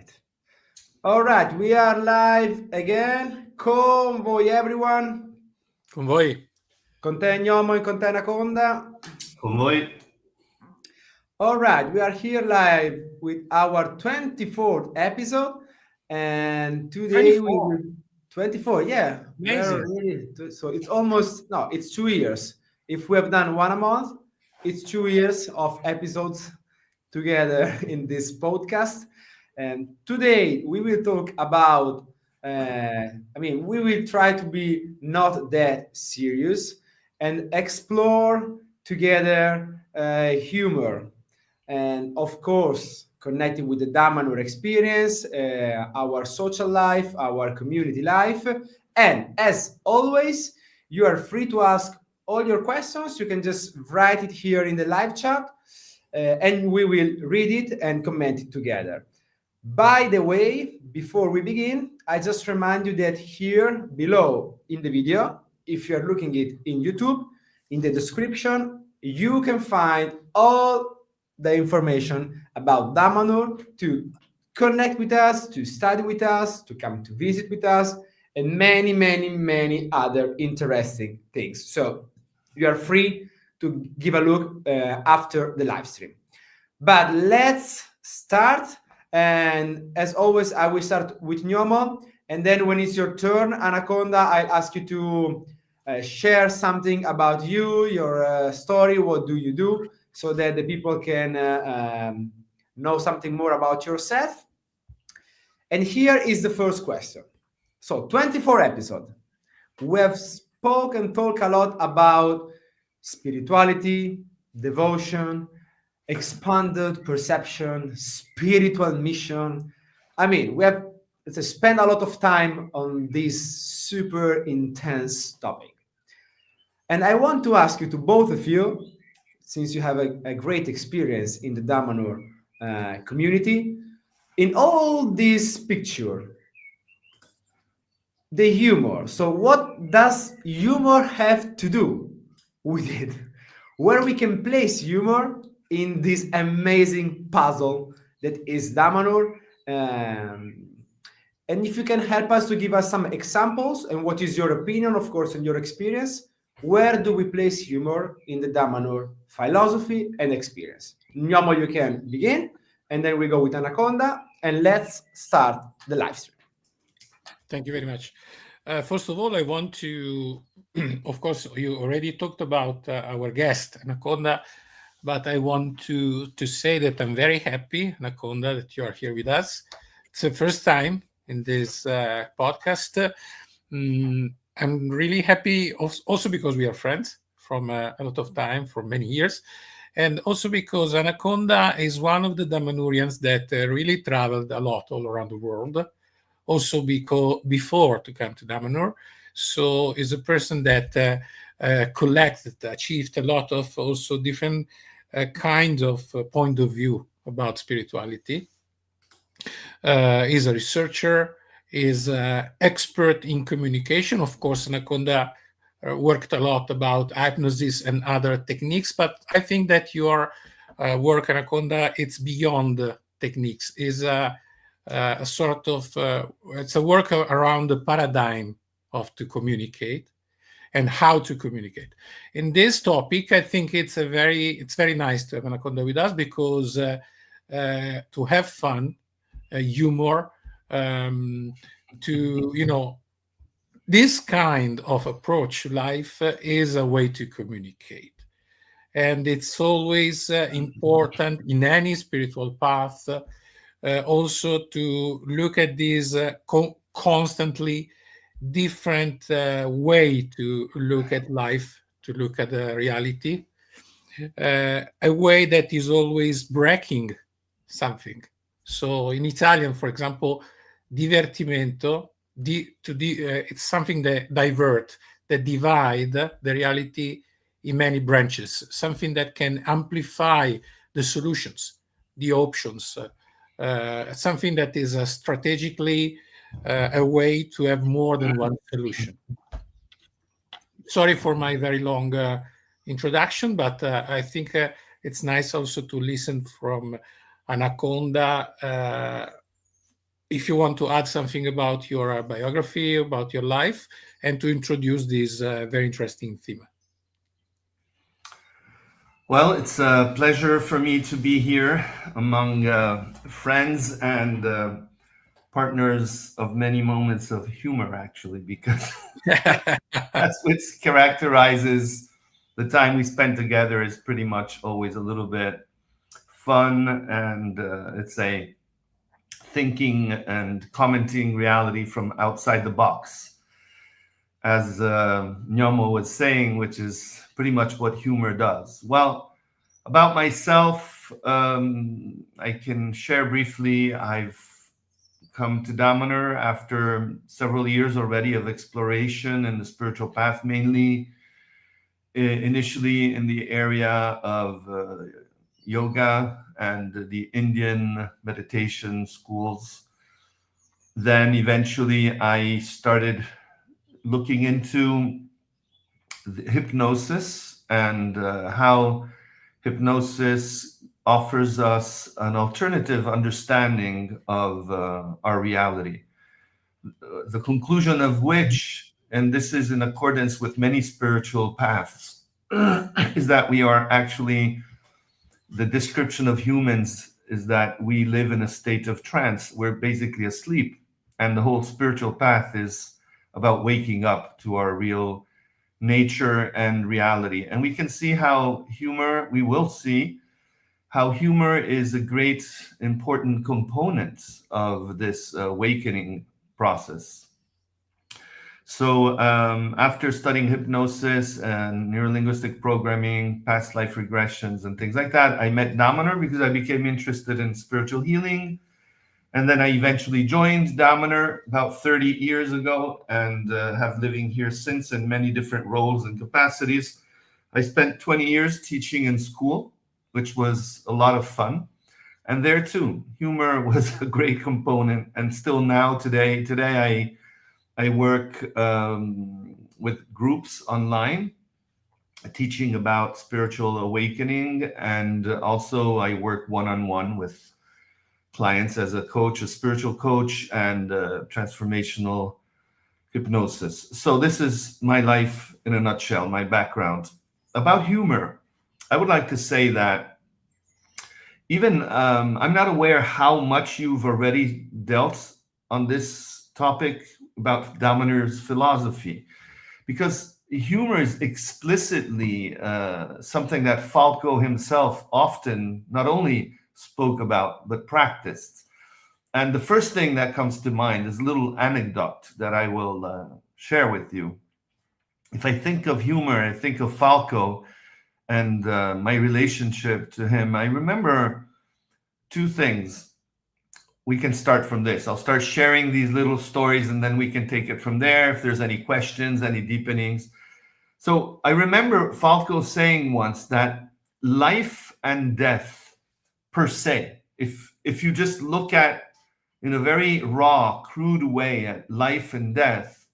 right. All right, we are live again. Con voi everyone. Con voi. Con te Gnomo e con te Anaconda. Con voi. All right, we are here live with our 24th episode. And today 24. we will... 24, yeah. Amazing. So it's almost, no, it's 2 years. If we have done one a month, it's 2 years of episodes together in this podcast. And today we will talk about, we will try to be not that serious and explore together humor. And of course, connecting with the Damanhur experience, our social life, our community life. And as always, you are free to ask all your questions. You can just write it here in the live chat, and we will read it and comment it together. By the way, before we begin, I just remind you that here below in the video, if you're looking it in YouTube, in the description, you can find all the information about Damanhur, to connect with us, to study with us, to come to visit with us, and many, many, many other interesting things. So you are free to give a look after the live stream. But let's start. And as always, I will start with Gnomo. And then when it's your turn, Anaconda, I'll ask you to share something about you, your story, what do you do, so that the people can know something more about yourself. And here is the first question. So 24 episodes. We have spoken and talked a lot about spirituality, devotion, expanded perception, spiritual mission. I mean, we have spent a lot of time on this super intense topic. And I want to ask you, to both of you, since you have a great experience in the Damanhur community, in all this picture, the humor. So what does humor have to do with it? Where we can place humor in this amazing puzzle that is Damanhur. And if you can help us to give us some examples and what is your opinion, of course, and your experience, where do we place humor in the Damanhur philosophy and experience? Gnomo, you can begin, and then we go with Anaconda, and let's start the live stream. Thank you very much. First of all, I want to, of course, you already talked about our guest, Anaconda, but I want to say that I'm very happy, Anaconda, that you are here with us. It's the first time in this podcast. I'm really happy also because we are friends from a lot of time, for many years, and also because Anaconda is one of the Damanhurians that really traveled a lot all around the world, also because before to come to Damanhur. So is a person that achieved a lot of also different kinds of point of view about spirituality. Is a researcher, is expert in communication. Of course, Anaconda worked a lot about hypnosis and other techniques, but I think that your work, Anaconda, it's beyond techniques. Is a sort of it's a work around the paradigm of to communicate and how to communicate. In this topic, I think it's very nice to have Anaconda with us, because to have fun, humor, this kind of approach to life is a way to communicate. And it's always important in any spiritual path also to look at this constantly different way to look at life, to look at the reality, a way that is always breaking something. So in Italian, for example, divertimento, it's something that divide the reality in many branches, something that can amplify the solutions, the options, something that is strategically a way to have more than one solution. Sorry for my very long introduction, but I think it's nice also to listen from Anaconda if you want to add something about your biography, about your life, and to introduce this very interesting theme. Well, it's a pleasure for me to be here among friends and partners of many moments of humor, actually, because that's what characterizes the time we spend together is pretty much always a little bit fun and it's a thinking and commenting reality from outside the box. As Gnomo was saying, which is pretty much what humor does. Well, about myself, I can share briefly. I've come to Damanhur after several years already of exploration in the spiritual path, mainly initially in the area of yoga and the Indian meditation schools. Then eventually I started looking into hypnosis and how hypnosis offers us an alternative understanding of our reality. The conclusion of which, and this is in accordance with many spiritual paths, is that we are actually, the description of humans is that we live in a state of trance. We're basically asleep. And the whole spiritual path is about waking up to our real nature and reality. And we can see how humor, we will see how humor is a great important component of this awakening process. So after studying hypnosis and neurolinguistic programming, past life regressions and things like that, I met Damanhur because I became interested in spiritual healing. And then I eventually joined Damanhur about 30 years ago and have living here since in many different roles and capacities. I spent 20 years teaching in school, which was a lot of fun. And there too, humor was a great component. And still now, today I work with groups online, teaching about spiritual awakening. And also I work one-on-one with clients as a coach, a spiritual coach, and transformational hypnosis. So this is my life in a nutshell, my background. About humor, I would like to say that even I'm not aware how much you've already dealt on this topic about Damanhur's philosophy, because humor is explicitly something that Falco himself often not only spoke about, but practiced. And the first thing that comes to mind is a little anecdote that I will share with you. If I think of humor, I think of Falco and my relationship to him. I remember two things. We can start from this. I'll start sharing these little stories and then we can take it from there if there's any questions, any deepenings. So I remember Falco saying once that life and death per se, if you just look at in a very raw, crude way at life and death,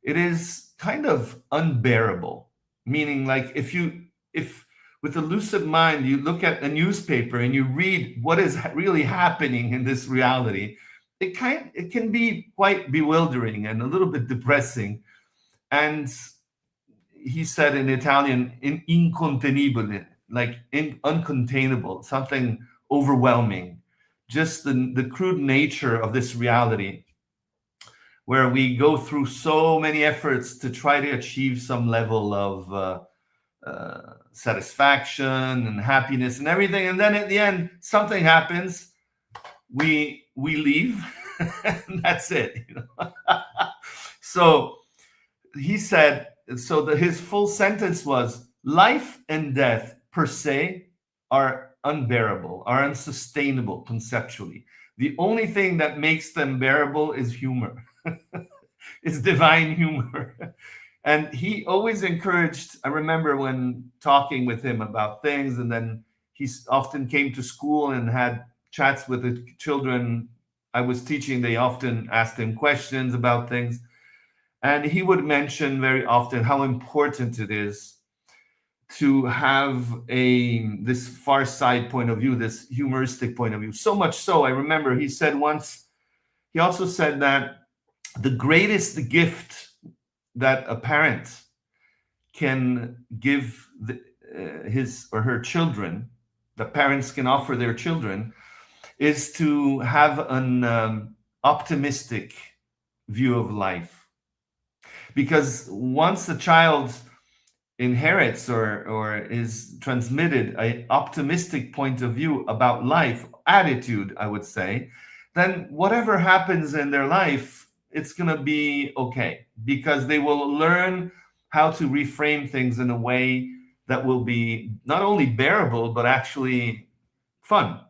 it is kind of unbearable. Meaning, like if with a lucid mind you look at a newspaper and you read what is really happening in this reality, it can be quite bewildering and a little bit depressing. And he said in Italian, incontenibile, like uncontainable, something overwhelming. Just the crude nature of this reality, where we go through so many efforts to try to achieve some level of satisfaction and happiness and everything, and then at the end something happens. We leave, and that's it. So he said. So his full sentence was, life and death per se are unbearable, are unsustainable conceptually. The only thing that makes them bearable is humor. It's divine humor. And he always encouraged, I remember when talking with him about things, and then he often came to school and had chats with the children I was teaching. They often asked him questions about things. And he would mention very often how important it is to have this far side point of view, this humoristic point of view. So much so, I remember he said once, he also said that the greatest gift that a parent can give his or her children, that parents can offer their children, is to have an optimistic view of life. Because once a child inherits or is transmitted an optimistic point of view about life, attitude, I would say, then whatever happens in their life, it's going to be okay, because they will learn how to reframe things in a way that will be not only bearable, but actually fun.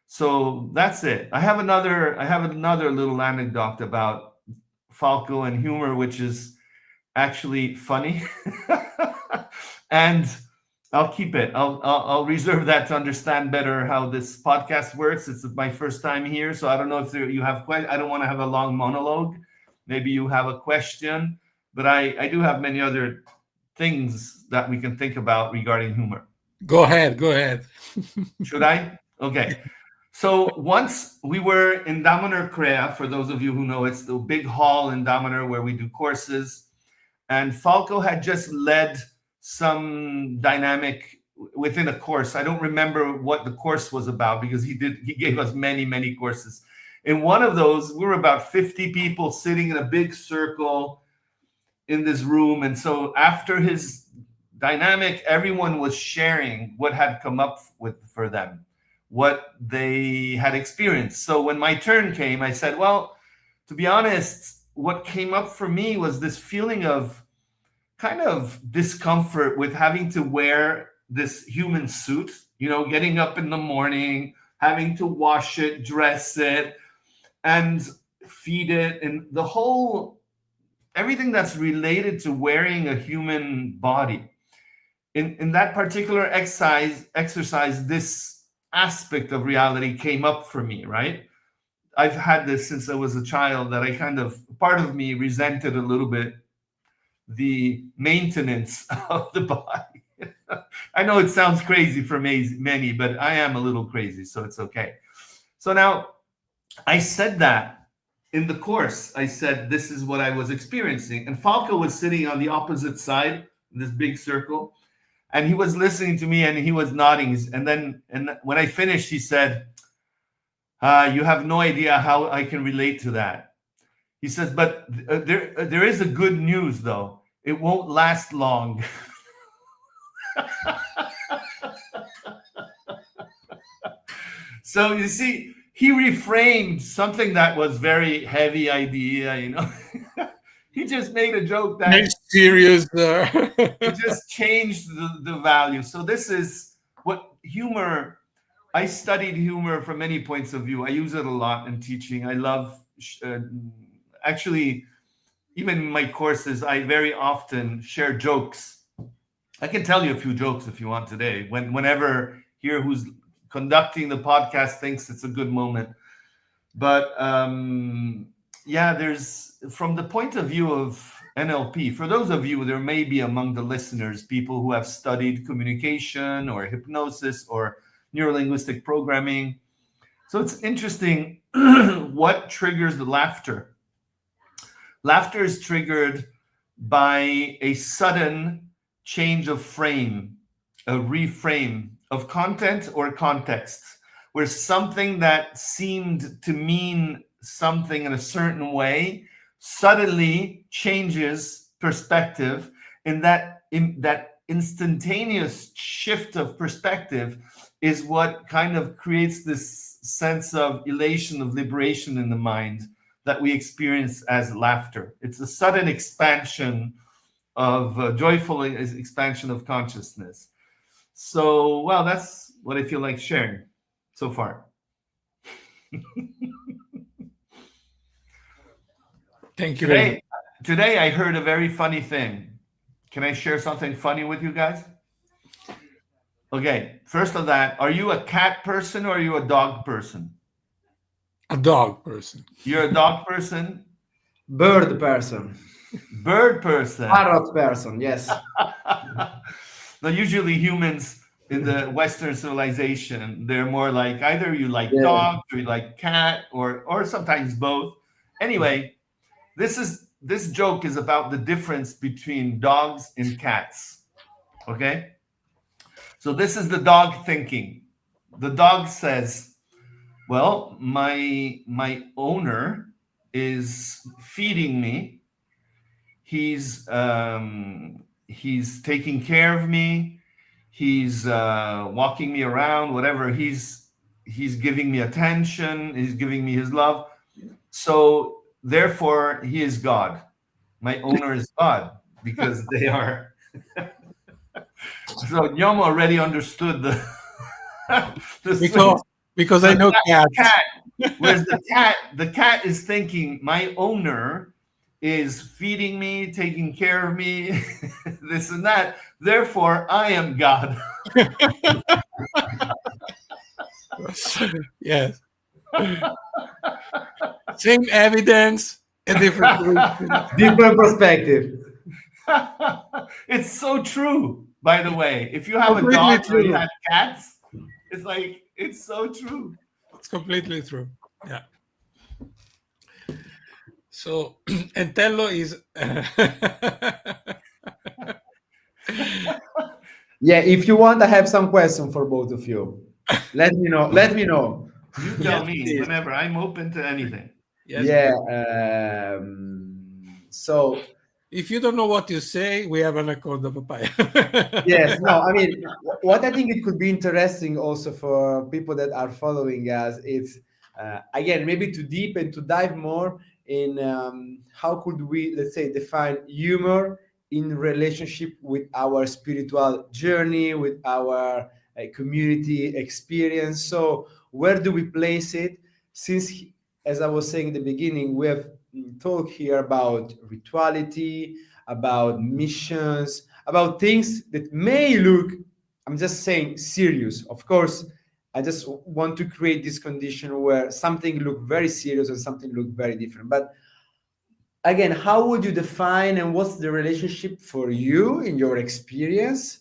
So that's it. I have another little anecdote about Falco and humor, which is actually funny. And I'll keep it. I'll reserve that to understand better how this podcast works. It's my first time here, so I don't know if you have questions. I don't want to have a long monologue. Maybe you have a question, but I do have many other things that we can think about regarding humor. Go ahead. Should I? Okay. So once we were in Damanhur April, for those of you who know, it's the big hall in Damanhur where we do courses. And Falco had just led some dynamic within a course. I don't remember what the course was about, because he gave us many courses. In one of those, we were about 50 people sitting in a big circle in this room. And so after his dynamic, everyone was sharing what had come up for them, what they had experienced. So when my turn came, I said, well, to be honest, what came up for me was this feeling of kind of discomfort with having to wear this human suit, getting up in the morning, having to wash it, dress it, and feed it, and everything that's related to wearing a human body. In that particular exercise, this aspect of reality came up for me, right? I've had this since I was a child, that I part of me resented a little bit the maintenance of the body. I know it sounds crazy for many, but I am a little crazy, so it's okay. So now I said that in the course. I said, this is what I was experiencing. And Falco was sitting on the opposite side in this big circle, and he was listening to me and he was nodding. And when I finished, he said, you have no idea how I can relate to that. He says, but there is a good news, though. It won't last long. So you see, he reframed something that was very heavy idea, He just made a joke that Very serious. he just changed the value. So this is what humor. I studied humor from many points of view. I use it a lot in teaching. I love actually, even in my courses, I very often share jokes. I can tell you a few jokes if you want today. Whenever here who's conducting the podcast thinks it's a good moment. But there's, from the point of view of NLP, for those of you, there may be among the listeners people who have studied communication or hypnosis or neurolinguistic programming. So it's interesting what triggers the laughter. Laughter is triggered by a sudden change of frame, a reframe of content or context, where something that seemed to mean something in a certain way suddenly changes perspective. In that instantaneous shift of perspective is what kind of creates this sense of elation, of liberation in the mind that we experience as laughter. It's a sudden expansion of joyful expansion of consciousness. So, well, that's what I feel like sharing so far. Thank you very much. Today I heard a very funny thing. Can I share something funny with you guys? Okay, first of that, are you a cat person or are you a dog person? A dog person. You're a dog person? Bird person. Bird person. Parrot person, yes. Now, usually humans in the Western civilization. They're more like either you like Yeah. dogs or you like cat or sometimes both. Anyway, this joke is about the difference between dogs and cats. Okay? So this is the dog thinking. The dog says, "Well, my owner is feeding me. He's taking care of me. He's walking me around. Whatever. He's giving me attention. He's giving me his love. So therefore, he is God. My owner is God because they are." So Nyomo already understood the the switch. Because So I know cats. cat, whereas the cat is thinking, my owner is feeding me, taking care of me, this and that. Therefore, I am God. Yes. Same evidence, a different Different perspective. It's so true, by the way. If you have a Completely dog or you true. have cats, it's like, it's so true. It's completely true. Yeah. So Entello is Yeah, if you want, I have some question for both of you. Let me know. Let me know. You tell Yes, me please. whenever. I'm open to anything. Yes, Yeah. please. So If you don't know what you say, we have an Anaconda papaya. yes, no, I mean, what I think it could be interesting also for people that are following us, it's again maybe to deep and to dive more in how could we, let's say, define humor in relationship with our spiritual journey, with our community experience. So where do we place it? Since, as I was saying in the beginning, we have talked here about rituality, about missions, about things that may look, I'm just saying, serious. Of course, I just want to create this condition where something look very serious and something look very different. But again, how would you define and what's the relationship for you in your experience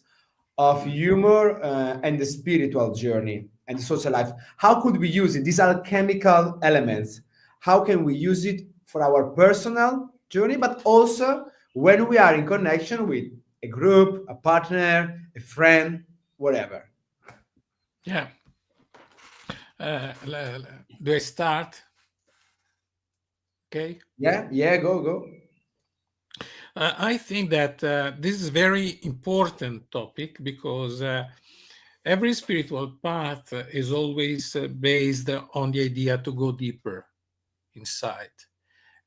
of humor and the spiritual journey and the social life? How could we use it? These are chemical elements. How can we use it for our personal journey, but also when we are in connection with a group, a partner, a friend, whatever? Yeah. Do I start? Okay. Yeah, go. I think that this is a very important topic because every spiritual path is always based on the idea to go deeper inside.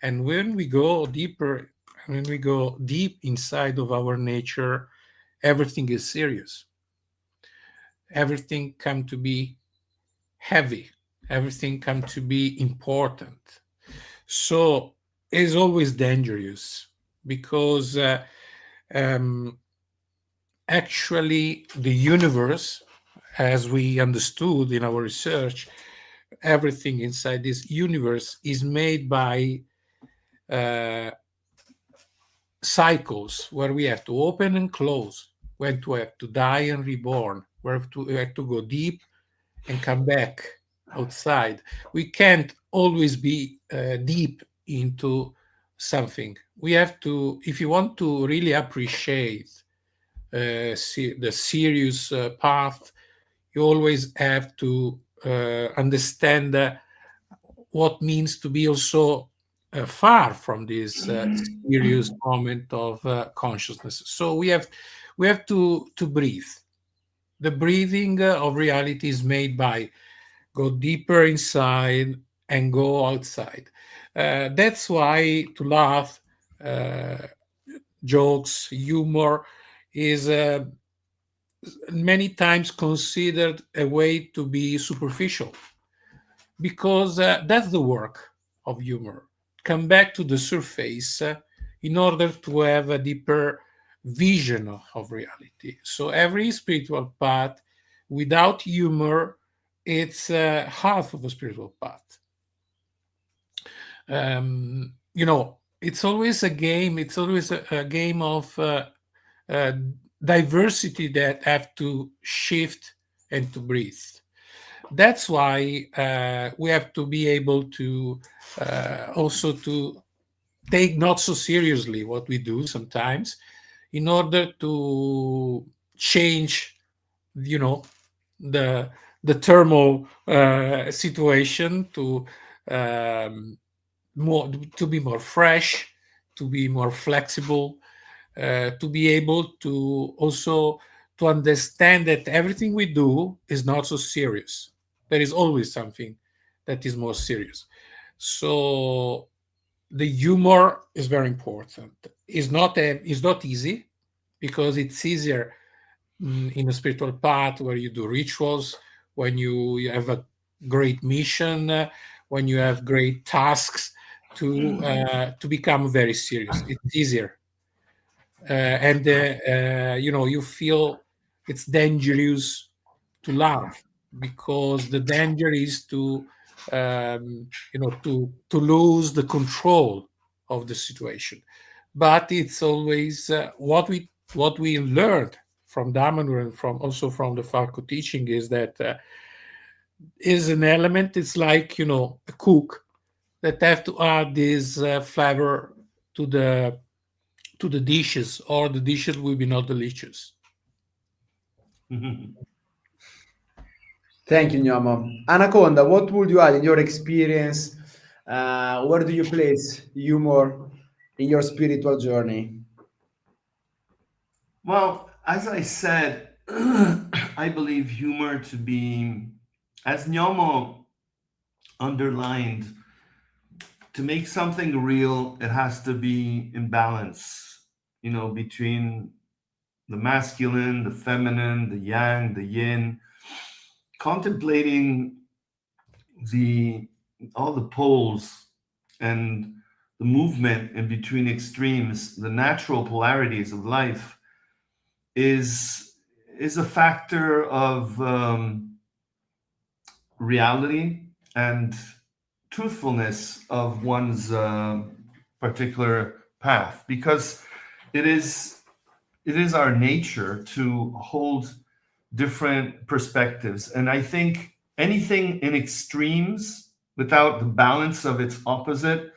And when we go deeper, when we go deep inside of our nature, everything is serious. Everything come to be heavy. Everything come to be important. So it's always dangerous because actually the universe, as we understood in our research, everything inside this universe is made by uh, cycles where we have to open and close, when to have to die and reborn, where we have to go deep and come back outside. We can't always be deep into something. We have to, if you want to really appreciate the serious path, you always have to understand what means to be also far from this serious moment of consciousness. So we have to breathe. The breathing of reality is made by go deeper inside and go outside. That's why to laugh, uh, jokes, humor is many times considered a way to be superficial because that's the work of humor. Come back to the surface in order to have a deeper vision of reality. So every spiritual path without humor, it's half of a spiritual path. It's always a game. It's always a game of diversity that have to shift and to breathe. That's why we have to be able to also to take not so seriously what we do sometimes, in order to change, you know, the thermal situation, to um, more, to be more fresh, to be more flexible, to be able to also to understand that everything we do is not so serious. There is always something that is more serious. So the humor is very important. It's not easy, because it's easier in a spiritual path where you do rituals, when you have a great mission, when you have great tasks, to become very serious. It's easier, and you feel it's dangerous to laugh, because the danger is to to lose the control of the situation. But it's always what we learned from Damanhur, and from also from the Falco teaching, is that is an element. It's like, a cook that have to add this flavor to the dishes, or the dishes will be not delicious. Thank you, Gnomo. Anaconda, what would you add in your experience? Where do you place humor in your spiritual journey? Well, as I said, I believe humor to be, as Nyomo underlined, to make something real, it has to be in balance, between the masculine, the feminine, the yang, the yin, contemplating the all the poles and the movement in between extremes, the natural polarities of life, is a factor of reality and truthfulness of one's particular path, because it is our nature to hold different perspectives. And I think anything in extremes without the balance of its opposite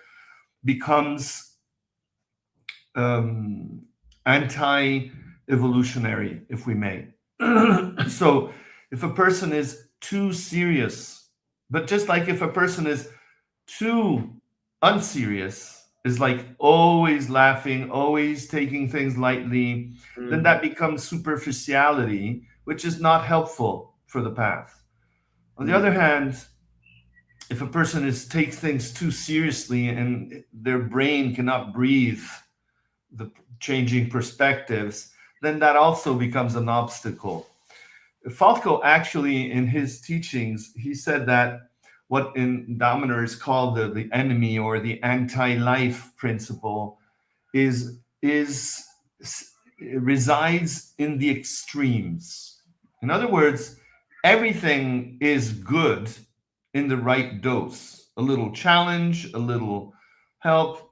becomes anti-evolutionary, if we may. So if a person is too serious, but just like if a person is too unserious, is like always laughing, always taking things lightly, then that becomes superficiality, which is not helpful for the path. On the other hand, if a person takes things too seriously and their brain cannot breathe the changing perspectives, then that also becomes an obstacle. Falco actually, in his teachings, he said that what in Damanhur is called the enemy or the anti-life principle resides in the extremes. In other words, everything is good in the right dose. A little challenge, a little help.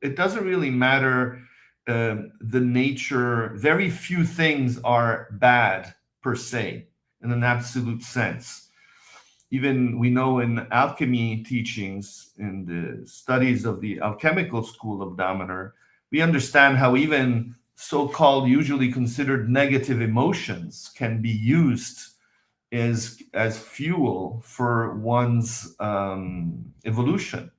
It doesn't really matter the nature. Very few things are bad per se in an absolute sense. Even we know in alchemy teachings, in the studies of the alchemical school of Damanhur, we understand how even so-called usually considered negative emotions can be used as fuel for one's evolution.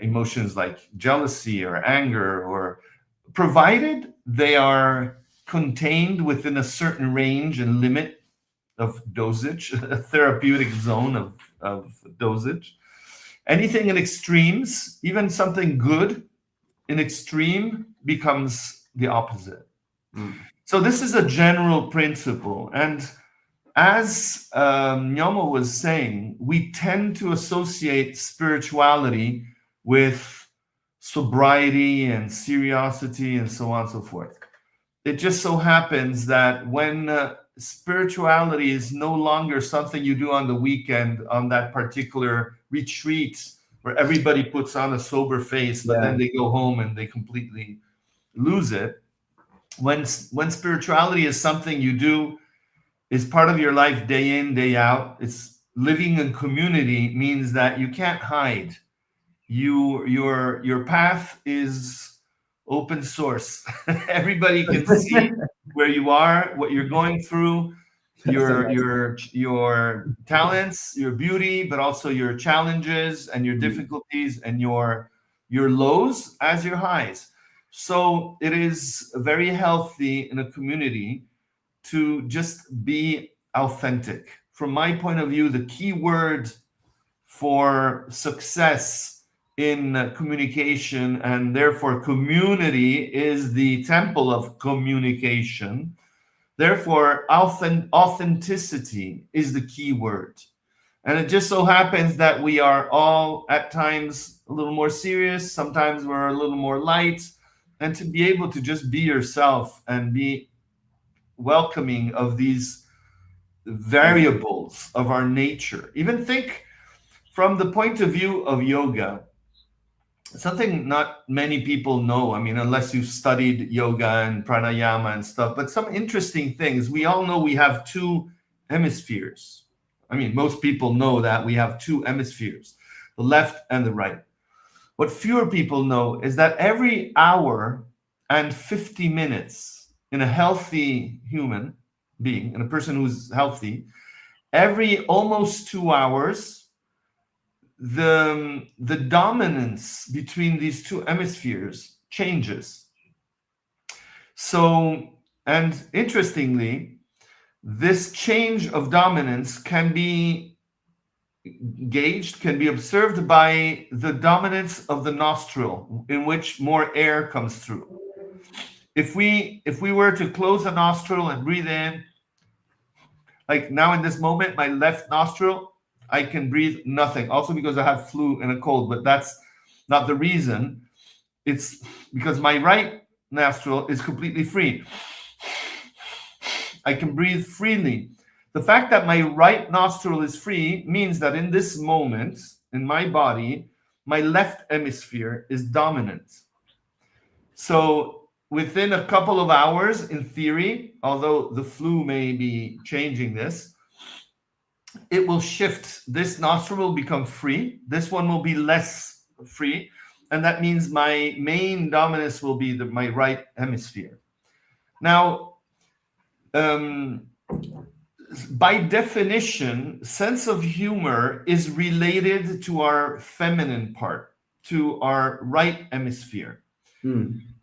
Emotions like jealousy or anger, or provided they are contained within a certain range and limit of dosage, a therapeutic zone of dosage. Anything in extremes, even something good in extreme, becomes the opposite. So this is a general principle. And as Nyomo was saying, we tend to associate spirituality with sobriety and seriosity and so on and so forth. It just so happens that when spirituality is no longer something you do on the weekend on that particular retreat where everybody puts on a sober face, but then they go home and they completely lose it. when spirituality is something you do, is part of your life day in, day out. It's living in community means that you can't hide. Your path is open source. Everybody can see where you are, what you're going through, That's your amazing. your talents, your beauty, but also your challenges and your difficulties and your lows as your highs. So it is very healthy in a community to just be authentic. From my point of view, the key word for success in communication and therefore community is the temple of communication. Therefore, authenticity is the key word. And it just so happens that we are all at times a little more serious, sometimes we're a little more light, and to be able to just be yourself and be welcoming of these variables of our nature. Even think from the point of view of yoga, something not many people know. I mean, unless you've studied yoga and pranayama and stuff, but some interesting things. We all know we have two hemispheres. I mean, most people know that we have two hemispheres, the left and the right. What fewer people know is that every hour and 50 minutes in a healthy human being, in a person who's healthy, every almost 2 hours, the dominance between these two hemispheres changes. So, and interestingly, this change of dominance can be gauged, can be observed by the dominance of the nostril, in which more air comes through. If we were to close a nostril and breathe in, like now in this moment, my left nostril, I can breathe nothing. Also because I have flu and a cold, but that's not the reason. It's because my right nostril is completely free. I can breathe freely. The fact that my right nostril is free means that in this moment, in my body, my left hemisphere is dominant. So within a couple of hours, in theory, although the flu may be changing this, it will shift. This nostril will become free. This one will be less free. And that means my main dominance will be my right hemisphere. Now, by definition, sense of humor is related to our feminine part, to our right hemisphere,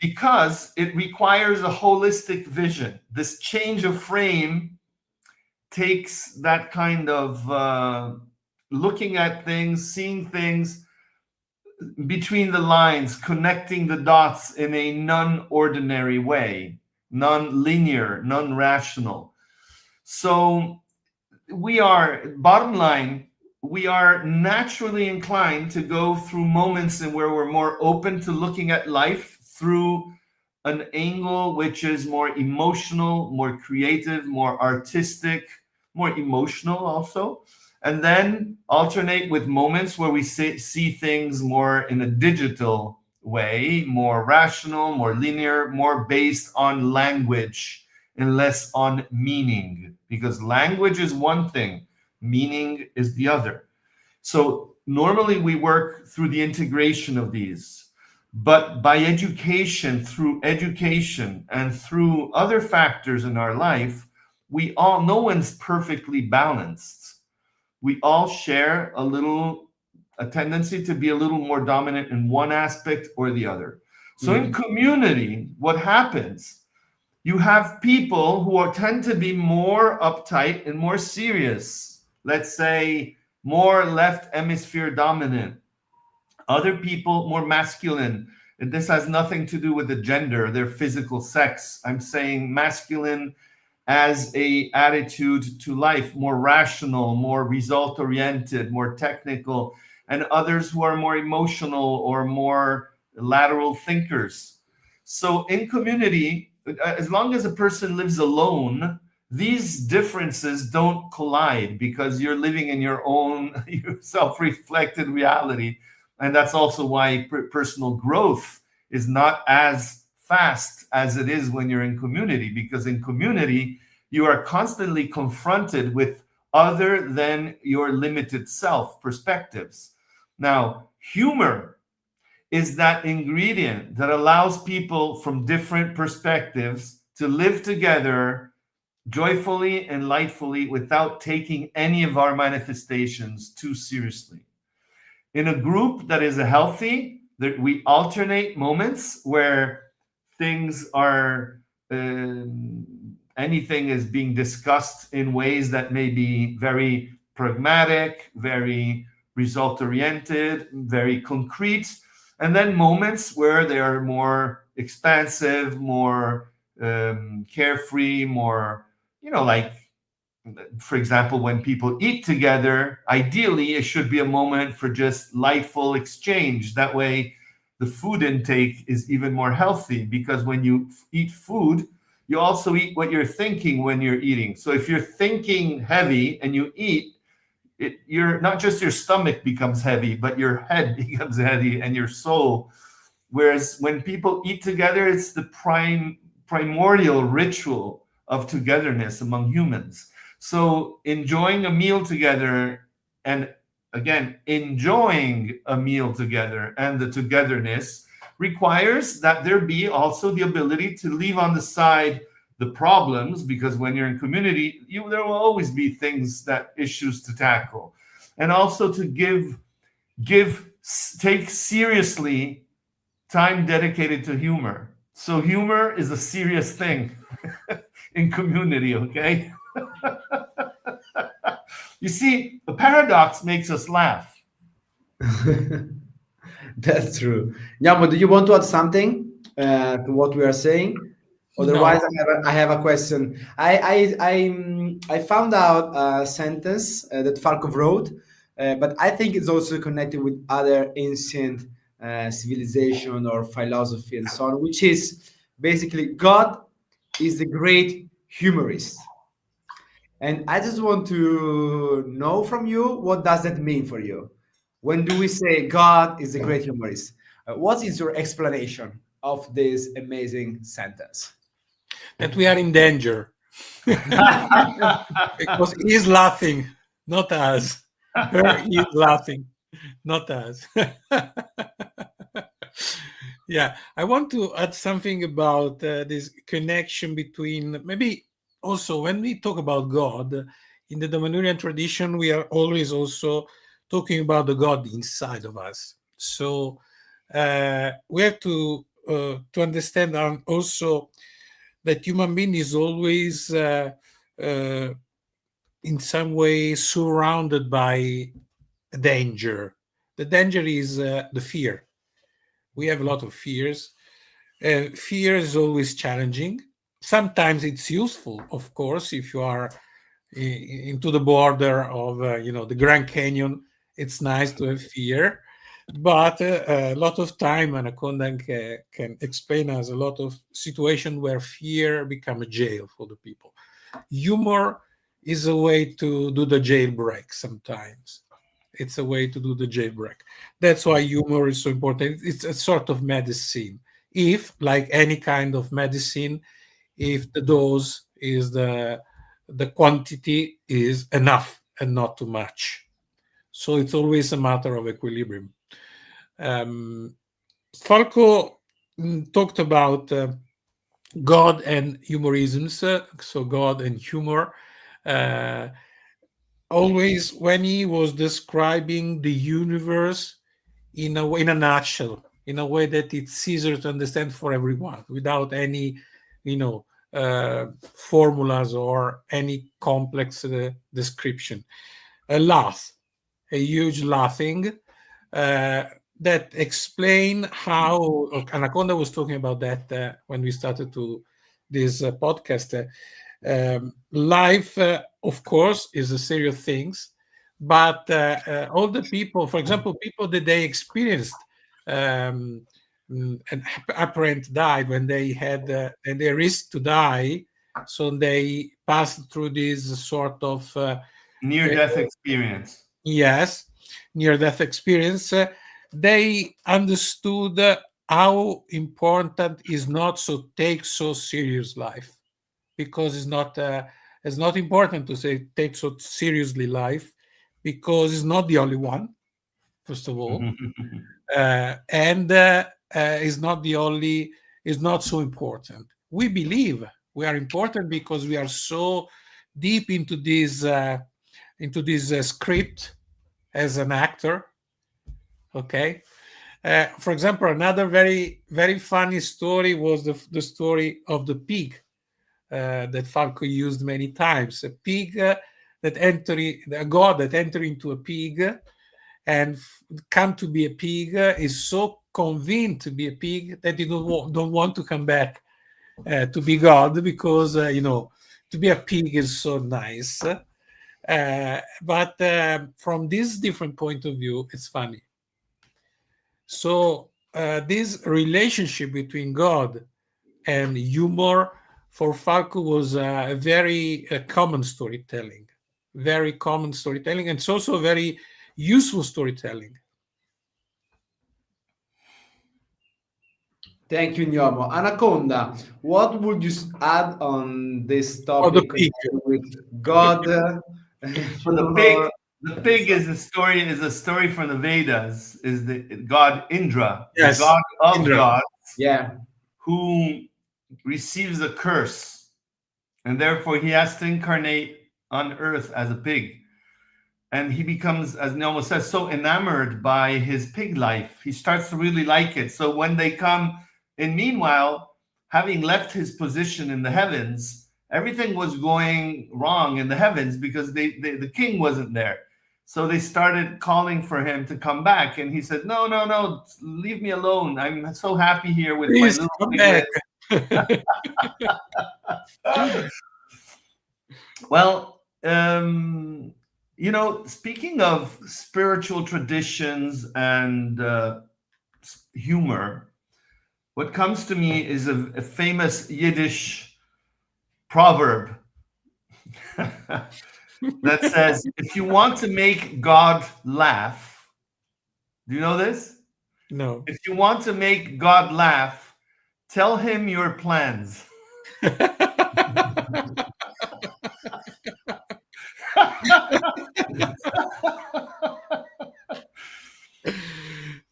because it requires a holistic vision. This change of frame takes that kind of looking at things, seeing things between the lines, connecting the dots in a non-ordinary way, non-linear, non-rational. So we are, bottom line, we are naturally inclined to go through moments in where we're more open to looking at life through an angle which is more emotional, more creative, more artistic, more emotional also. And then alternate with moments where we see things more in a digital way, more rational, more linear, more based on language and less on meaning, because language is one thing, meaning is the other. So normally we work through the integration of these, but by education, through education and through other factors in our life, no one's perfectly balanced. We all share a tendency to be a little more dominant in one aspect or the other. So in community, what happens? You have people who tend to be more uptight and more serious. Let's say more left hemisphere dominant. Other people more masculine. And this has nothing to do with the gender, their physical sex. I'm saying masculine as a attitude to life, more rational, more result oriented, more technical, and others who are more emotional or more lateral thinkers. So in community, as long as a person lives alone, these differences don't collide because you're living in your own self-reflected reality. And that's also why personal growth is not as fast as it is when you're in community, because in community, you are constantly confronted with other than your limited self perspectives. Now, humor is that ingredient that allows people from different perspectives to live together joyfully and lightfully without taking any of our manifestations too seriously. In a group that is healthy, that we alternate moments where things are anything is being discussed in ways that may be very pragmatic, very result oriented, very concrete, and then moments where they are more expansive, more carefree, more, like, for example, when people eat together, ideally it should be a moment for just lightful exchange. That way the food intake is even more healthy, because when you eat food, you also eat what you're thinking when you're eating. So if you're thinking heavy and you eat, you're not just your stomach becomes heavy, but your head becomes heavy and your soul. Whereas when people eat together, it's the primordial ritual of togetherness among humans. So enjoying a meal together, and again, enjoying a meal together and the togetherness requires that there be also the ability to leave on the side the problems, because when you're in community, there will always be issues to tackle, and also to take seriously time dedicated to humor. So humor is a serious thing in community, okay? You see, the paradox makes us laugh. That's true. Nyamo, do you want to add something to what we are saying? Otherwise, No, I have a question. I found out a sentence that Falco wrote, but I think it's also connected with other ancient civilization or philosophy and so on, which is basically God is the great humorist. And I just want to know from you, what does that mean for you? When do we say God is the great humorist? What is your explanation of this amazing sentence? that we are in danger because he's laughing, not us. Her is laughing, not us. Yeah, I want to add something about this connection between, maybe also when we talk about God in the Damanhurian tradition, we are always also talking about the God inside of us. So we have to understand also that human being is always uh, in some way surrounded by danger. The danger is the fear. We have a lot of fears. Fear is always challenging. Sometimes it's useful, of course, if you are into the border of the Grand Canyon. It's nice to have fear, but a lot of time Anaconda can explain us a lot of situation where fear become a jail for the people. Humor is a way to do the jailbreak. Sometimes it's a way to do the jailbreak. That's why humor is so important. It's a sort of medicine. If, like any kind of medicine, if the dose is the quantity is enough and not too much. So it's always a matter of equilibrium. Falco talked about God and humorisms, so God and humor. Uh, Always when he was describing the universe in a way, in a nutshell, in a way that it's easier to understand for everyone without any, formulas or any complex description. A laugh, a huge laughing that explain how Anaconda was talking about that when we started to this podcast. Life, of course, is a serious things, but all the people, for example, people that they experienced an apparent died when they had and they risked to die, so they passed through this sort of Near-death experience. yes, near death experience. They understood how important is not so take so serious life, because it's not important to say take so seriously life, because it's not the only one, first of all, and is not the only, is not so important. We believe we are important because we are so deep into this script as an actor. Okay. For example, another very very funny story was the story of the pig that Falco used many times. A pig a god that enter into a pig and come to be a pig, is so convinced to be a pig that he don't want to come back to be God, because to be a pig is so nice. But from this different point of view, it's funny. So this relationship between God and humor for Falco was a very common storytelling, very common storytelling, and it's also very useful storytelling. Thank you, Gnomo. Anaconda, what would you add on this Or the topic pig. with God? For the pig is a story from the Vedas. Is the god Indra, the Yes, god of Indra. gods, Yeah. who receives a curse, and therefore he has to incarnate on Earth as a pig. And he becomes, as Nelmo says, so enamored by his pig life. He starts to really like it. So when they come, and meanwhile, having left his position in the heavens, everything was going wrong in the heavens because the king wasn't there. So they started calling for him to come back. And he said, no, no, no, leave me alone. I'm so happy here with Please my come little back. piglet. Well, speaking of spiritual traditions and humor, what comes to me is a famous Yiddish proverb that says, if you want to make God laugh, do you know this? No. If you want to make God laugh, tell him your plans.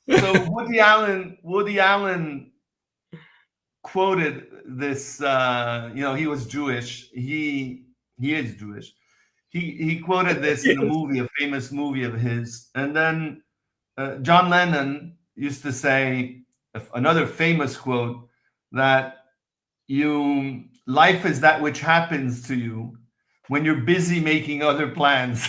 So Woody Allen quoted this. He was Jewish. He is Jewish. He quoted this in a movie, a famous movie of his. And then John Lennon used to say another famous quote that life is that which happens to you when you're busy making other plans.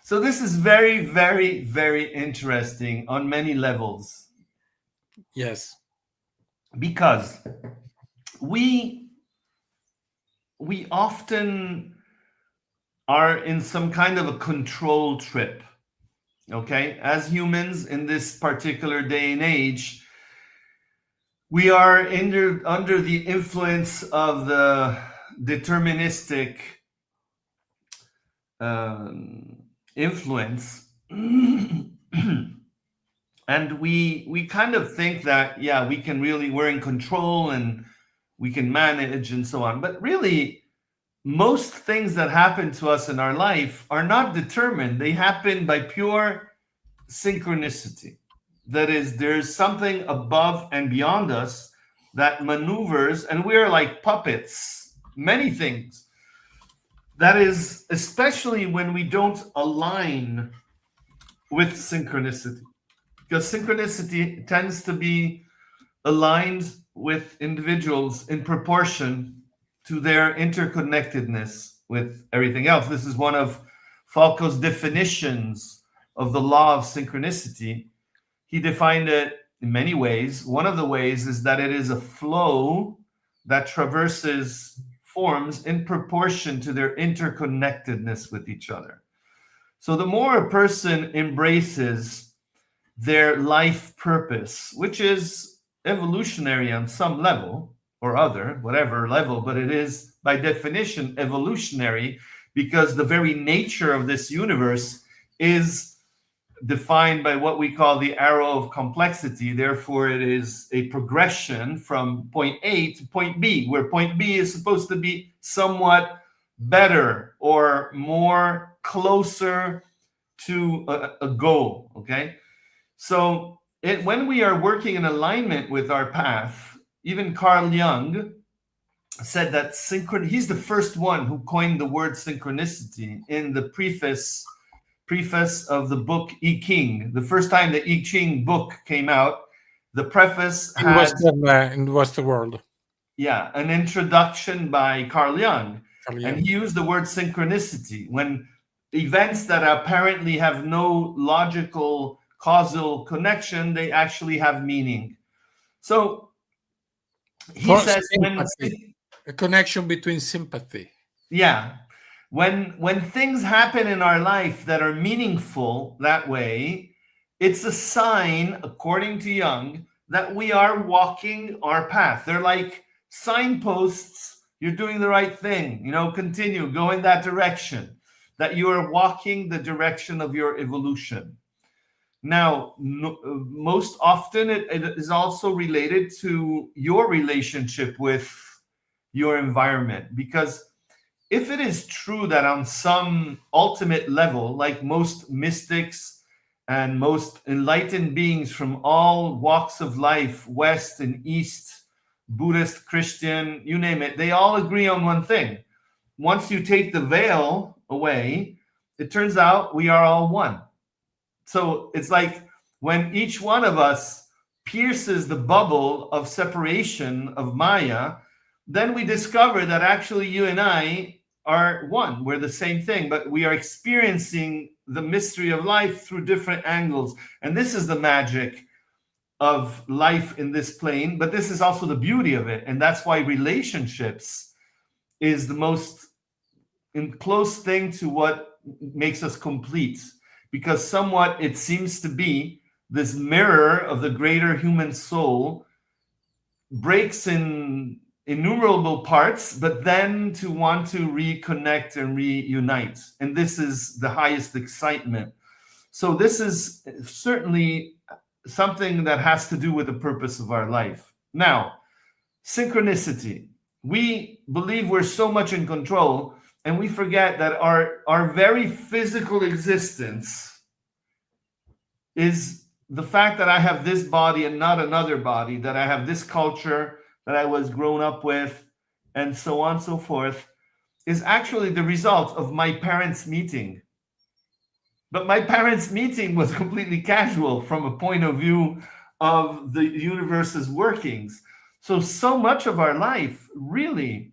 So this is very, very, very interesting on many levels. Yes. Because we often are in some kind of a control trip. Okay? As humans in this particular day and age, we are under the influence of the deterministic influence. And we kind of think that, yeah, we're in control and we can manage and so on. But really, most things that happen to us in our life are not determined. They happen by pure synchronicity. That is, there's something above and beyond us that maneuvers, and we're like puppets, many things. That is, especially when we don't align with synchronicity. Because synchronicity tends to be aligned with individuals in proportion to their interconnectedness with everything else. This is one of Falco's definitions of the law of synchronicity. He defined it in many ways. One of the ways is that it is a flow that traverses forms in proportion to their interconnectedness with each other. So the more a person embraces their life purpose, which is evolutionary on some level or other, whatever level, but it is by definition evolutionary because the very nature of this universe is defined by what we call the arrow of complexity. Therefore, it is a progression from point A to point B, where point B is supposed to be somewhat better or more closer to a goal. Okay, so when we are working in alignment with our path, even Carl Jung said that he's the first one who coined the word synchronicity in the preface of the book I Ching. The first time the I Ching book came out, the preface in had in the Western world. an introduction by Carl Jung. Carl And Jung. he used the word synchronicity when events that apparently have no logical causal connection, they actually have meaning. So he For says sympathy, a connection between sympathy. when things happen in our life that are meaningful that way, it's a sign, according to Jung, that we are walking our path. They're like signposts. You're doing the right thing, continue, go in that direction, that you are walking the direction of your evolution. Now, most often it is also related to your relationship with your environment, because if it is true that on some ultimate level, like most mystics and most enlightened beings from all walks of life, West and East, Buddhist, Christian, you name it, they all agree on one thing. Once you take the veil away, it turns out we are all one. So it's like when each one of us pierces the bubble of separation of Maya, then we discover that actually you and I are one. We're the same thing, but we are experiencing the mystery of life through different angles. And this is the magic of life in this plane, but this is also the beauty of it. And that's why relationships is the most close thing to what makes us complete, because somewhat it seems to be this mirror of the greater human soul, breaks in innumerable parts, but then to want to reconnect and reunite. And this is the highest excitement. So this is certainly something that has to do with the purpose of our life. Now, synchronicity. We believe we're so much in control, and we forget that our very physical existence is the fact that I have this body and not another body, that I have this culture that I was grown up with, and so on and so forth, is actually the result of my parents' meeting. But my parents' meeting was completely casual from a point of view of the universe's workings. So much of our life really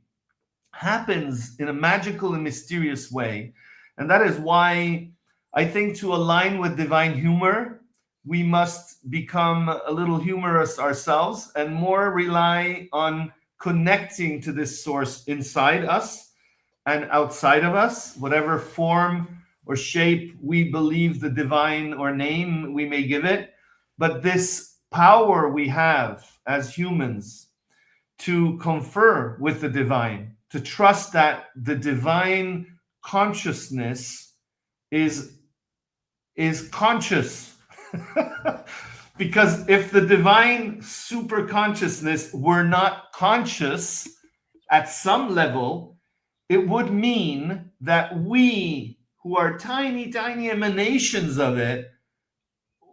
happens in a magical and mysterious way. And that is why I think to align with divine humor, we must become a little humorous ourselves and more rely on connecting to this source inside us and outside of us, whatever form or shape we believe the divine or name we may give it. But this power we have as humans to confer with the divine, to trust that the divine consciousness is conscious. Because if the divine super consciousness were not conscious at some level, it would mean that we, who are tiny, tiny emanations of it,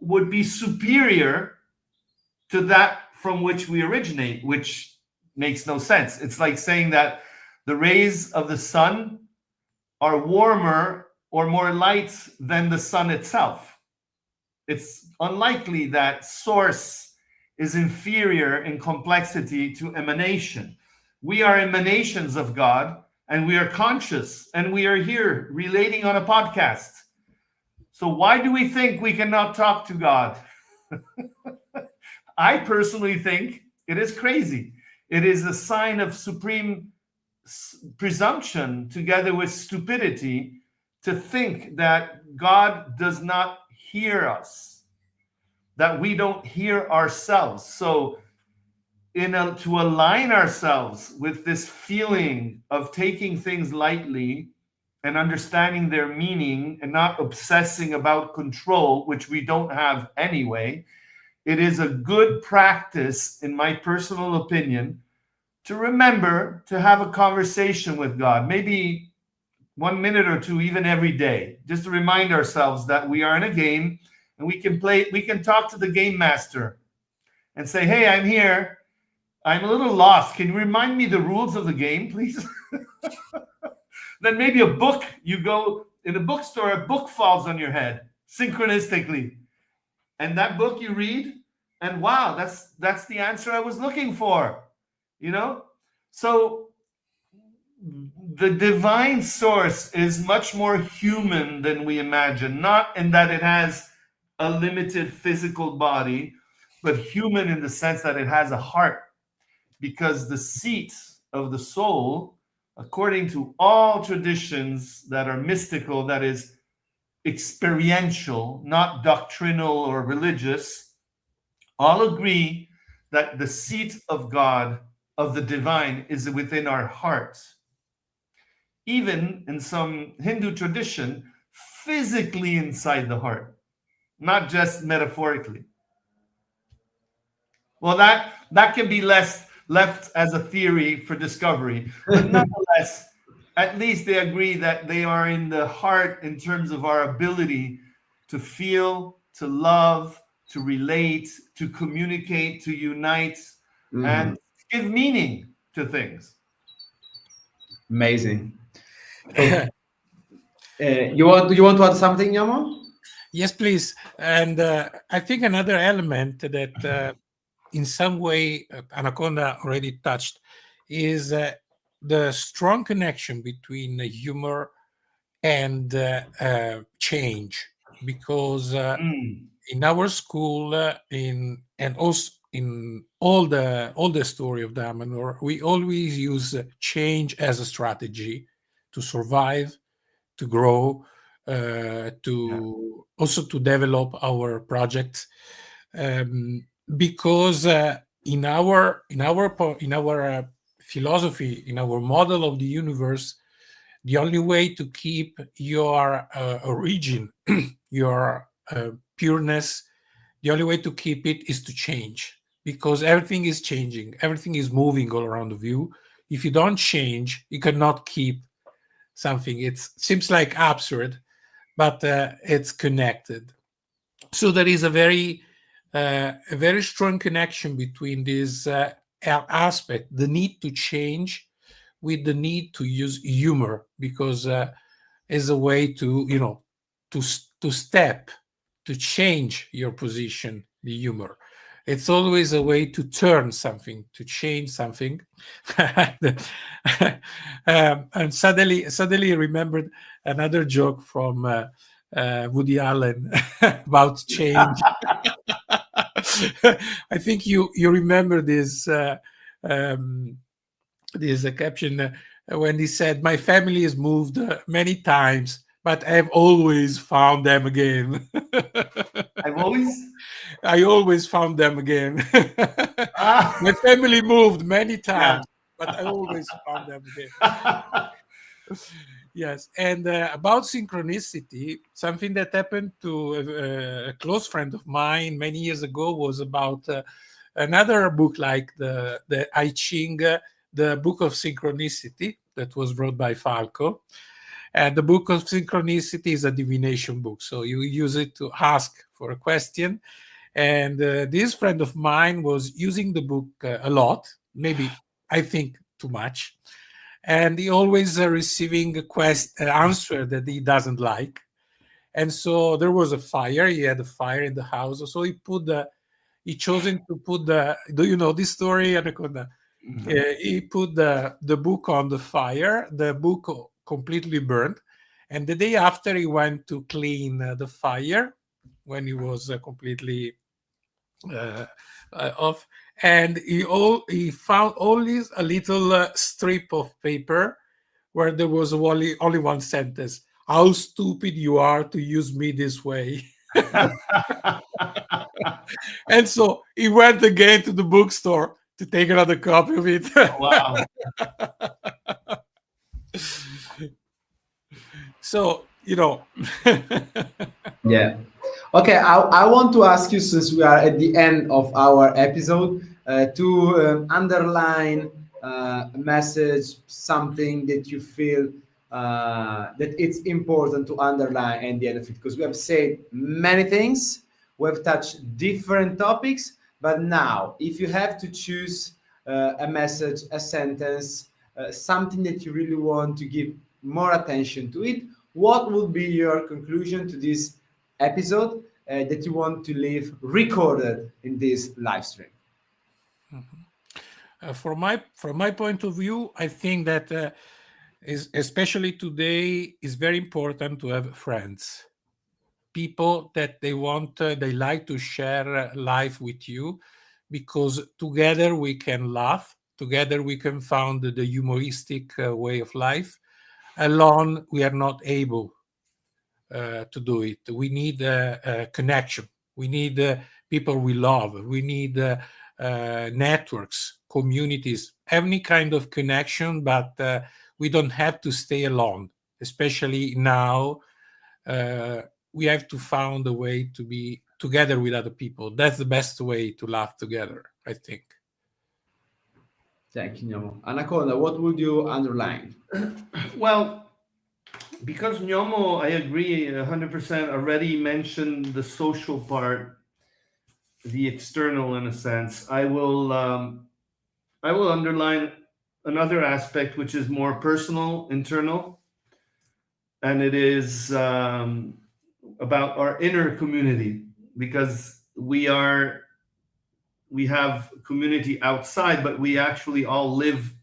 would be superior to that from which we originate, which makes no sense. It's like saying that the rays of the sun are warmer or more light than the sun itself. It's unlikely that source is inferior in complexity to emanation. We are emanations of God, and we are conscious, and we are here relating on a podcast. So why do we think we cannot talk to God? I personally think it is crazy. It is a sign of supreme presumption together with stupidity to think that God does not hear us, that we don't hear ourselves. So to align ourselves with this feeling of taking things lightly and understanding their meaning and not obsessing about control, which we don't have anyway, it is a good practice, in my personal opinion, to remember to have a conversation with God, maybe 1 minute or two, even every day, just to remind ourselves that we are in a game and we can talk to the game master and say, hey, I'm here. I'm a little lost. Can you remind me the rules of the game, please? Then maybe a book, you go in a bookstore, a book falls on your head synchronistically. And that book you read, and wow, that's the answer I was looking for. So the divine source is much more human than we imagine, not in that it has a limited physical body, but human in the sense that it has a heart, because the seat of the soul, according to all traditions that are mystical, that is experiential, not doctrinal or religious, all agree that the seat of God, of the divine, is within our hearts. Even in some Hindu tradition, physically inside the heart, not just metaphorically. Well, that can be left as a theory for discovery, but nonetheless, at least they agree that they are in the heart in terms of our ability to feel, to love, to relate, to communicate, to unite, and give meaning to things. Amazing. So, you want to add something, Yamo? Yes, please. And I think another element that in some way Anaconda already touched is the strong connection between humor and change, because in our school, and also in all the story of Damanhur, we always use change as a strategy to survive, to grow, also to develop our projects, because in our philosophy, in our model of the universe, the only way to keep your origin, your pureness, the only way to keep it is to change, because everything is changing, everything is moving all around of you. If you don't change, you cannot keep something. It seems like absurd, but it's connected. So there is a very strong connection between this aspect, the need to change, with the need to use humor, because as a way to to step, to change your position. The humor, it's always a way to turn something, to change something. And suddenly remembered another joke from Woody Allen about change. I think you remember this this caption when he said, "My family has moved many times, but I've always found them again." I always found them again. My family moved many times, but I always found them again. Yes, and about synchronicity, something that happened to a close friend of mine many years ago was about another book like the I Ching, the Book of Synchronicity, that was wrote by Falco. And the Book of Synchronicity is a divination book, so you use it to ask for a question. And this friend of mine was using the book a lot, maybe I think too much, and he always receiving a answer that he doesn't like. And so there was a fire. He had a fire in the house, so he chosen to put do you know this story, Anaconda? He put the book on the fire. The book completely burned, and the day after he went to clean the fire when he was completely off, and he found only a little strip of paper where there was only one sentence: "How stupid you are to use me this way." And so he went again to the bookstore to take another copy of it. Wow. So, Yeah. Okay, I want to ask you, since we are at the end of our episode, to underline a message, something that you feel that it's important to underline at the end of it. Because we have said many things, we have touched different topics, but now, if you have to choose a message, a sentence, something that you really want to give more attention to it, what would be your conclusion to this episode that you want to leave recorded in this live stream? from my point of view, I think that especially today, is very important to have friends, people that they like to share life with you, because together we can laugh, together we can found the humoristic way of life. Alone, we are not able to do it. We need a connection. We need people we love. We need networks, communities, any kind of connection, but we don't have to stay alone. Especially now, we have to find a way to be together with other people. That's the best way to laugh together, I think. Thank you, Gnomo. Anaconda, what would you underline? Well, because Gnomo, I agree 100%, already mentioned the social part, the external in a sense. I will underline another aspect which is more personal, internal, and it is about our inner community, because we have community outside, but we actually all live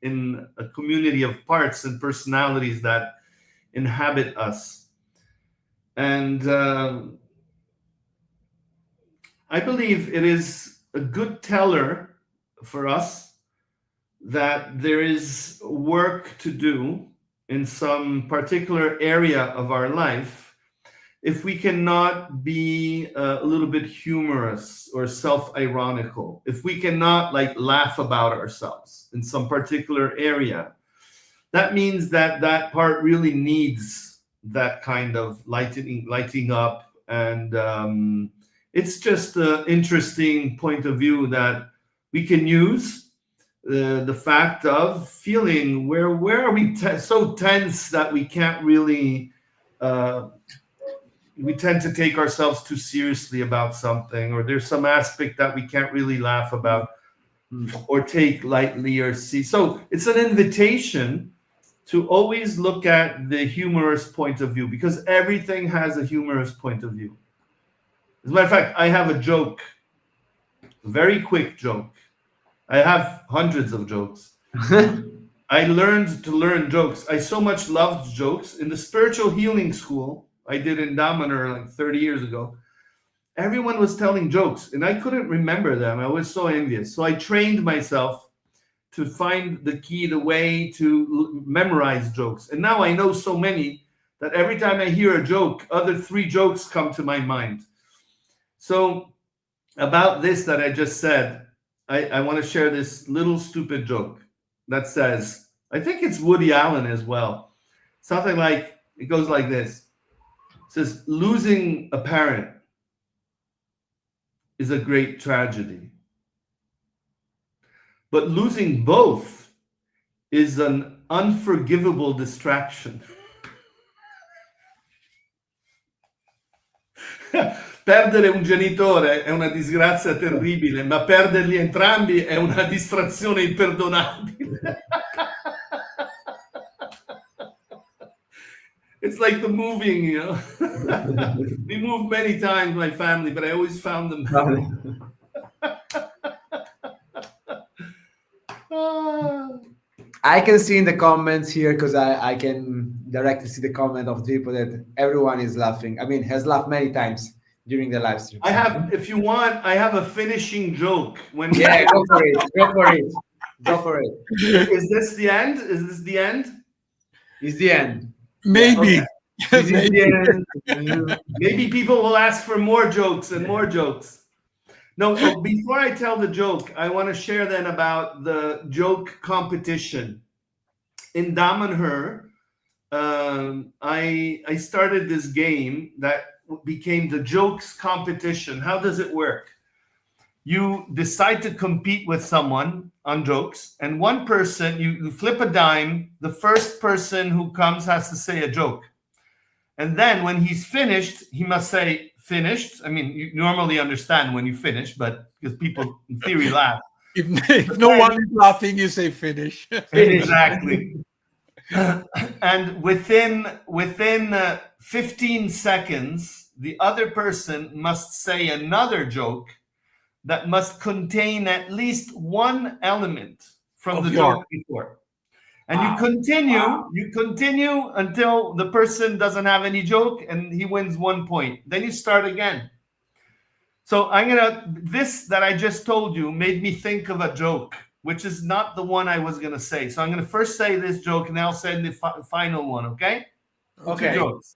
in a community of parts and personalities that inhabit us. And I believe it is a good teller for us that there is work to do in some particular area of our life if we cannot be a little bit humorous or self-ironical, if we cannot like laugh about ourselves in some particular area, that means that that part really needs that kind of lighting up. And it's just an interesting point of view that we can use. The fact of feeling where are we so tense that we can't really we tend to take ourselves too seriously about something, or there's some aspect that we can't really laugh about or take lightly or see. So it's an invitation to always look at the humorous point of view, because everything has a humorous point of view. As a matter of fact, I have a joke, a very quick joke. I have hundreds of jokes. I learned to learn jokes. I so much loved jokes. In the spiritual healing school I did in Damanhur like 30 years ago, everyone was telling jokes and I couldn't remember them. I was so envious. So I trained myself to find the key, the way to memorize jokes. And now I know so many that every time I hear a joke, other 3 jokes come to my mind. So about this that I just said, I want to share this little stupid joke that says, I think it's Woody Allen as well. Something like, it goes like this. It says, losing a parent is a great tragedy, but losing both is an unforgivable distraction. Perdere un genitore è una disgrazia terribile, ma perderli entrambi è una distrazione imperdonabile. It's like the moving, you know. We moved many times, my family, but I always found them. I can see in the comments here, because I can directly see the comment of people that everyone is laughing. I mean, has laughed many times during the live stream. I have, if you want, I have a finishing joke. When Yeah, go for it. Go for it. Go for it. Is this the end? Is this the end? It's the end. Maybe. Okay. This is the end. Maybe people will ask for more jokes and more jokes. No, before I tell the joke, I want to share then about the joke competition. In Damanhur, I started this game that became the jokes competition. How does it work? You decide to compete with someone on jokes, and one person, you flip a dime. The first person who comes has to say a joke. And then when he's finished, he must say finished. I mean, you normally understand when you finish, but because people in theory laugh. If no one is laughing, you say finish. Exactly. And within 15 seconds, the other person must say another joke that must contain at least one element from Of the your- joke before. And you continue until the person doesn't have any joke and he wins 1 point. Then you start again. So this that I just told you made me think of a joke, which is not the one I was gonna say. So I'm gonna first say this joke and then I'll say the final one, okay? Okay. 2 jokes.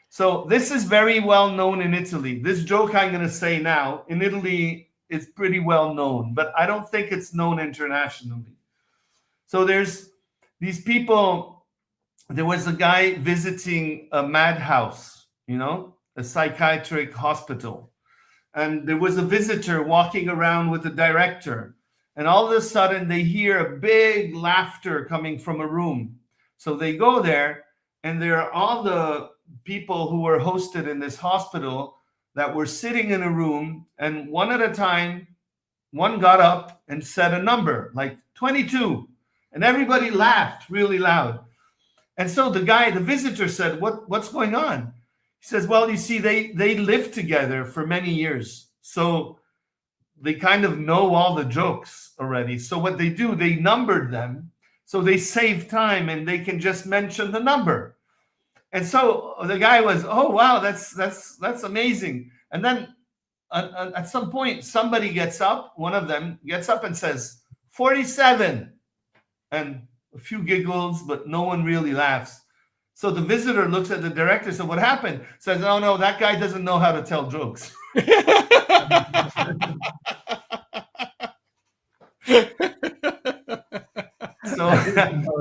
So this is very well known in Italy. This joke I'm gonna say now, in Italy, is pretty well known, but I don't think it's known internationally. So there's these people, there was a guy visiting a madhouse, a psychiatric hospital. And there was a visitor walking around with the director. And all of a sudden they hear a big laughter coming from a room. So they go there, and there are all the people who were hosted in this hospital that were sitting in a room, and one at a time, one got up and said a number like 22, and everybody laughed really loud. And so the visitor said, what's going on? He says, well, you see, they lived together for many years, so they kind of know all the jokes already. So what they do, they numbered them, so they save time and they can just mention the number. And so the guy was, oh wow, that's amazing. And then at some point, somebody gets up, one of them gets up and says 47, and a few giggles, but no one really laughs. So the visitor looks at the director, says, what happened? Says, oh no, that guy doesn't know how to tell jokes. So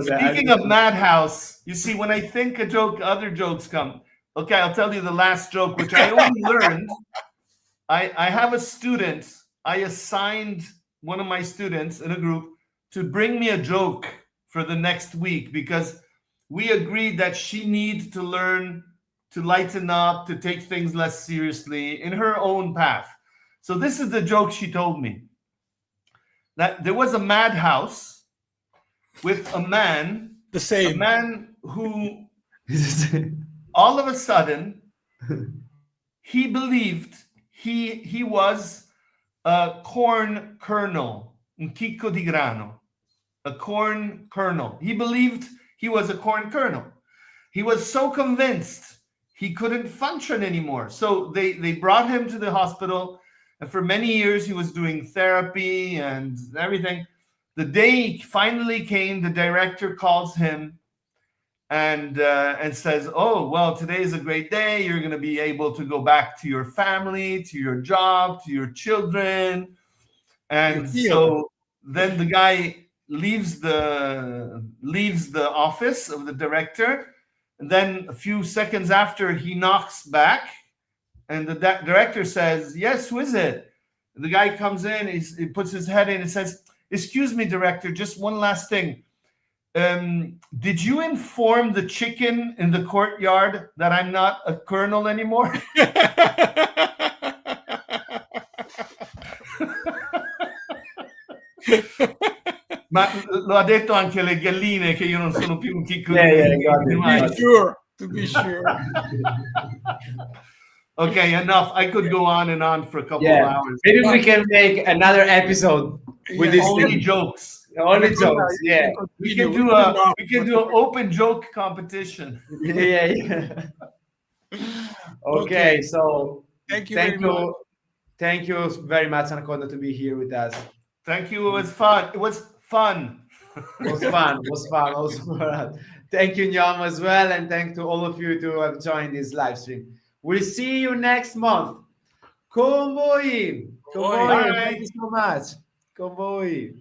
speaking of madhouse, you see, when I think a joke, other jokes come. Okay, I'll tell you the last joke, which I only learned. I have a student. I assigned one of my students in a group to bring me a joke for the next week, because we agreed that she needs to learn to lighten up, to take things less seriously in her own path. So this is the joke she told me. That there was a madhouse with a man, The a man who all of a sudden he believed he was a corn kernel, un chicco di grano, a corn kernel. He believed he was a corn kernel. He was so convinced he couldn't function anymore. So they brought him to the hospital, and for many years he was doing therapy and everything. The day finally came, the director calls him and says, oh, well, today is a great day. You're going to be able to go back to your family, to your job, to your children. And so then the guy leaves the office of the director. And then a few seconds after, he knocks back, and the director says, yes, who is it? The guy comes in, he puts his head in and says, excuse me, director, just one last thing. Did you inform the chicken in the courtyard that I'm not a colonel anymore? Ma lo ha detto anche alle galline che io non sono più un chicco To be sure. Okay, enough. I could go on and on for a couple of hours. Maybe we can make another episode with this only thing. jokes. Only jokes. Yeah. We can do an open joke competition. Yeah. Okay, so thank you very much. Thank you very much, Anaconda, to be here with us. Thank you. It was fun. It was fun. It was fun. It was fun also for us. Thank you, Gnomo, as well, and thank to all of you to have joined this live stream. We'll see you next month. Con voi. Con voi. Thank you so much. Con voi.